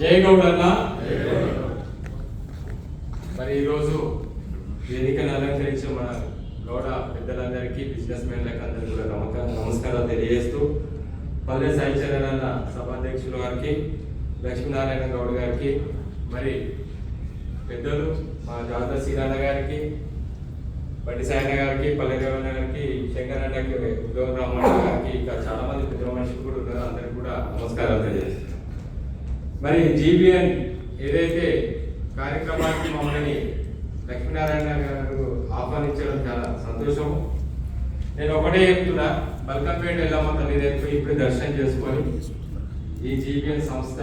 జై గౌడన్న. మరి ఈరోజు వేదికను అలంకరించిన మన గౌడ పెద్దలందరికీ, బిజినెస్ మెన్లకు అందరికీ కూడా నమస్కారాలు తెలియజేస్తూ, పల్లె సాయిచరణ సభాధ్యక్షుల గారికి, లక్ష్మీనారాయణ గౌడ్ గారికి, మరి పెద్దలు మా జాతర శ్రీరాణ గారికి, బండి సాయన్న గారికి, పల్లె రేవన్న గారికి, శంకరన్నకి, ఉద్యోగరామన్న గారికి, ఇంకా చాలా మంది పెద్ద మనుషులు కూడా ఉన్నారు. అందరికీ కూడా నమస్కారాలు తెలియజేస్తున్నాను. మరి జీబీఎన్ ఏదైతే కార్యక్రమానికి మమ్మల్ని లక్ష్మీనారాయణ గారు ఆహ్వానించడం చాలా సంతోషము. నేను ఒకటే చెప్తున్నా, బల్కంపేట వెళ్ళామా తల్లి దగ్గర ఇప్పుడు దర్శనం చేసుకొని ఈ జీబీఎన్ సంస్థ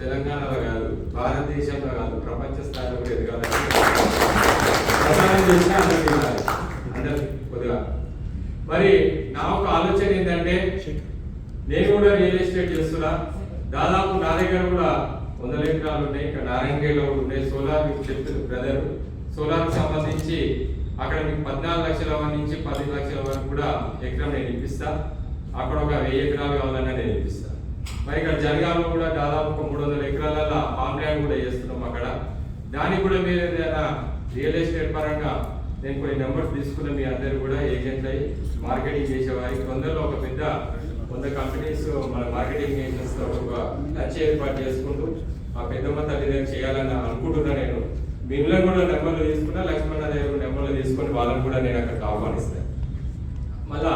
తెలంగాణలో కాదు, భారతదేశంలో కాదు, ప్రపంచ స్థాయిలో కూడా ఎదగాలని ప్రసారం చేసినా అందరు కొద్దిగా. మరి నా ఒక ఆలోచన ఏంటంటే, నేను కూడా రియల్ ఎస్టేట్ చేస్తున్నా. దాదాపు నా దగ్గర కూడా 100 ఎకరాలు ఉన్నాయి. ఇక్కడ నారాయణగేలో ఉన్నాయి. సోలార్ మీకు చెప్తుంది బ్రదర్, సోలార్కి సంబంధించి అక్కడ మీకు 14 లక్షల నుంచి 10 లక్షల వరకు కూడా ఎకరం నేను ఇప్పిస్తా. అక్కడ ఒక 1000 ఎకరాలు కావాలన్నా నేను ఇప్పిస్తా. మరి ఇక్కడ జనగాంలో కూడా దాదాపు 300 ఎకరాలలో ఫామ్ ల్యాండ్ కూడా చేస్తున్నాం. అక్కడ దానికి కూడా మీరు ఏదైనా రియల్ ఎస్టేట్ పరంగా నేను కొన్ని నెంబర్స్ తీసుకున్న మీ అందరూ కూడా ఏజెంట్ అయ్యి మార్కెటింగ్ చేసేవారికి, కొందరు ఒక పెద్ద 100 కంపెనీస్ మన మార్కెటింగ్ ఏజెన్సీతో ఒక లంచ్ ఏర్పాటు చేసుకుంటూ ఆ పెద్దమ్మ తల్లి దగ్గర చేయాలని అనుకుంటున్నా. నేను మిమ్మల్ని కూడా నెంబర్లు తీసుకున్నా, లక్ష్మణ దగ్గర నెంబర్లు తీసుకొని వాళ్ళని కూడా నేను అక్కడికి ఆహ్వానిస్తాను. మళ్ళా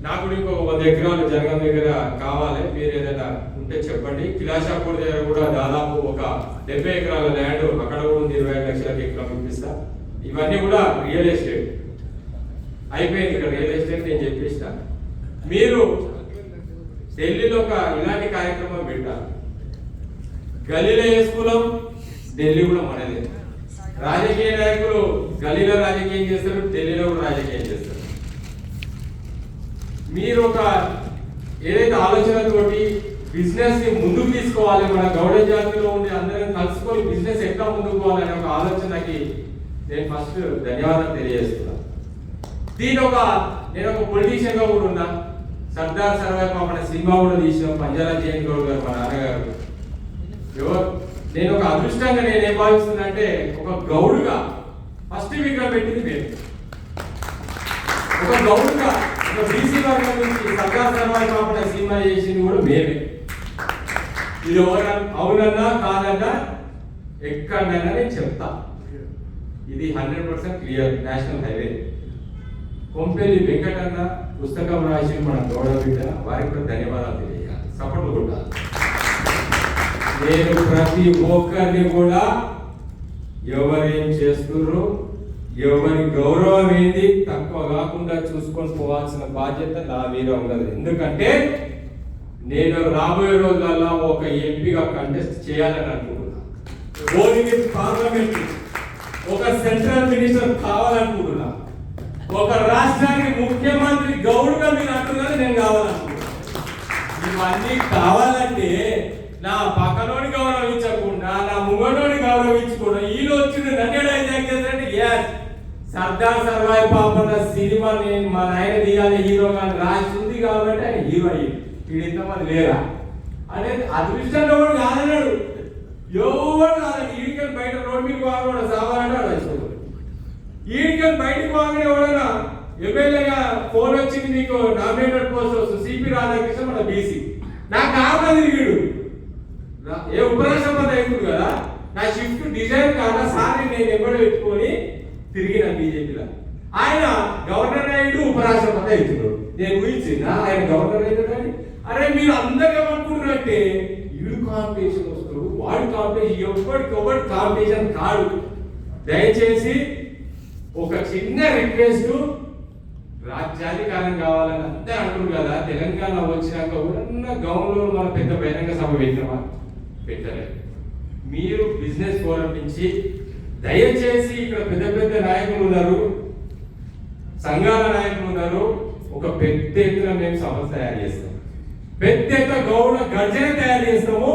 నాకు ఇంకో 100 ఎకరాలు జనగం దగ్గర కావాలి, మీరు ఏదైనా ఉంటే చెప్పండి. కిలాషాపూర్ దగ్గర కూడా దాదాపు ఒక 70 ఎకరాల ల్యాండ్ అక్కడ కూడా ఉంది, 25 లక్షలకి ఎకరం ఇప్పిస్తా. ఇవన్నీ కూడా రియల్ ఎస్టేట్ అయిపోయింది. ఇక్కడ రియల్ ఎస్టేట్ నేను చెప్పేస్తా. మీరు ఢిల్లీలో ఒక ఇలాంటి కార్యక్రమం పెట్టాలి. గలీలో వేసుకున్నాం, ఢిల్లీ కూడా మనదే. రాజకీయ నాయకులు గలీలో రాజకీయం చేస్తారు, ఢిల్లీలో కూడా రాజకీయం చేస్తారు. మీరు ఒక ఏదైతే ఆలోచనతోటి బిజినెస్ ని ముందుకు తీసుకోవాలి, మన గౌడ జాతిలో ఉండి అందరం కలుసుకొని బిజినెస్ ఎట్లా ముందుకు పోవాలనే ఒక ఆలోచనకి నేను ఫస్ట్ ధన్యవాదాలు తెలియజేస్తున్నాను. నేను ఒక పొలిటీషియన్ గా కూడా ఉన్నా. సర్దార్ సర్వాయి పాపన సినిమా కూడా తీసిన పంజారా జైన్ గౌడ్ గారు, మా నాన్నగారు. నేను ఒక అదృష్టంగా నేను ఏం భావిస్తున్నా అంటే, ఒక గౌడుగా ఫస్ట్ ఇక్కడ పెట్టింది మేము. ఒక గౌడుగా ఒక బీసీ వర్గం నుంచి సర్దార్ సర్వాయి పాపన సినిమా చేసింది కూడా మేమే. ఇది అవునన్నా కాదన్నా ఎక్కడైనా నేను చెప్తా. ఇది 100% clear. National highway Kompally Venkatanna పుస్తకం రాసి మన గౌడ బిడ్డ, వారికి కూడా ధన్యవాదాలు తెలియాలి, సపోర్ట్లు కొట్టాలి. నేను ప్రతి ఒక్కరిని కూడా ఎవరేం చేస్తున్నారు, ఎవరి గౌరవం ఏంది తక్కువ కాకుండా చూసుకొని పోవాల్సిన బాధ్యత నా మీద ఉన్నది. ఎందుకంటే నేను రాబోయే రోజులలో ఒక ఎంపీగా కంటెస్ట్ చేయాలని అనుకుంటున్నా. ఓన్లీ పార్లమెంట్ ఒక సెంట్రల్ మినిస్టర్ కావాలనుకుంటున్నా. ఒక రాష్ట్రానికి ముఖ్యమంత్రి గౌడుగా మీరు అంటున్నారు, నేను కావాలనుకుంటున్నా. ఇవన్నీ కావాలంటే నా పక్కనోని గౌరవించకుండా, నా ముంగనోని గౌరవించకుండా వీళ్ళు వచ్చిన నన్ను సర్దార్ సర్వాయి పాపన్న సినిమా నేను మా నాయన దిగాలి హీరో కానీ రాసి ఉంది కాబట్టి ఆయన హీరో అయ్యి వీడు ఇంతమంది లేరా అంటే అదృష్టంలో కూడా కాదన్నాడు. ఎవరు కాదండి. ఈడికని బయట రోడ్ మీకు వాడు సావాలంటే వాడు ఈడికని బయటకు వాగిన ఎవడన్నా ఎమ్మెల్యేగా ఫోన్ వచ్చింది, మీకు నామినేటెడ్ పోస్ట్ వస్తుంది, సిపి రాధాకృష్ణ మన బీసీ, నాకు కావాలి తిరిగాడు. ఏ ఉపరాష్ట్రపతి అయిపోయింది కదా, నా షిఫ్ట్ డిజైన్ కాదా సార్ నేను ఎప్పుడు పెట్టుకొని తిరిగిన బీజేపీలో. ఆయన గవర్నర్ అయ్యిండు, ఉపరాష్ట్రపతి అవుతున్నాడు. నేను ఊహించింది ఆయన గవర్నర్ అవుతాడని. అరే మీరు అందరూ ఏమనుకుంటున్నారంటే వీడు కాంపిటీషన్ వస్తాడు, వాడు కాంపిటీషన్, ఎవరికి కాంపిటీషన్ కాదు. దయచేసి ఒక చిన్న రిక్వెస్ట్, రాజ్యాధికారం కావాలని అంతే అంటున్నారు కదా. తెలంగాణ వచ్చినాక కూడా గౌన్లో మన పెద్ద బహిరంగ సభ పెట్టలేదు. మీరు బిజినెస్ ఫోరం నుంచి దయచేసి ఇక్కడ పెద్ద పెద్ద నాయకులు ఉన్నారు, సంఘాల నాయకులు ఉన్నారు. ఒక పెద్ద ఎత్తున మేము సభ తయారు చేస్తాం, పెద్ద ఎత్తున గౌడ గర్జన తయారు చేస్తాము.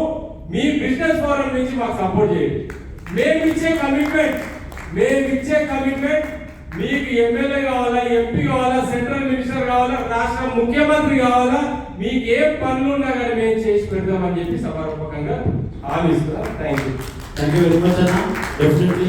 మీ బిజినెస్ ఫోరం నుంచి మాకు సపోర్ట్ చేయండి. మేము ఇచ్చే కమిట్మెంట్ మీకు ఎమ్మెల్యే కావాలా, ఎంపీ కావాలా, సెంట్రల్ మినిస్టర్ కావాలా, రాష్ట్ర ముఖ్యమంత్రి కావాలా, మీకు ఏ పనులు ఉన్నా కానీ మేము చేసి పెడదామని చెప్పి సభారూపకంగా హామీ ఇస్తున్నాం. థ్యాంక్ యూ వెరీ మచ్ అన్న. డెఫినెట్లీ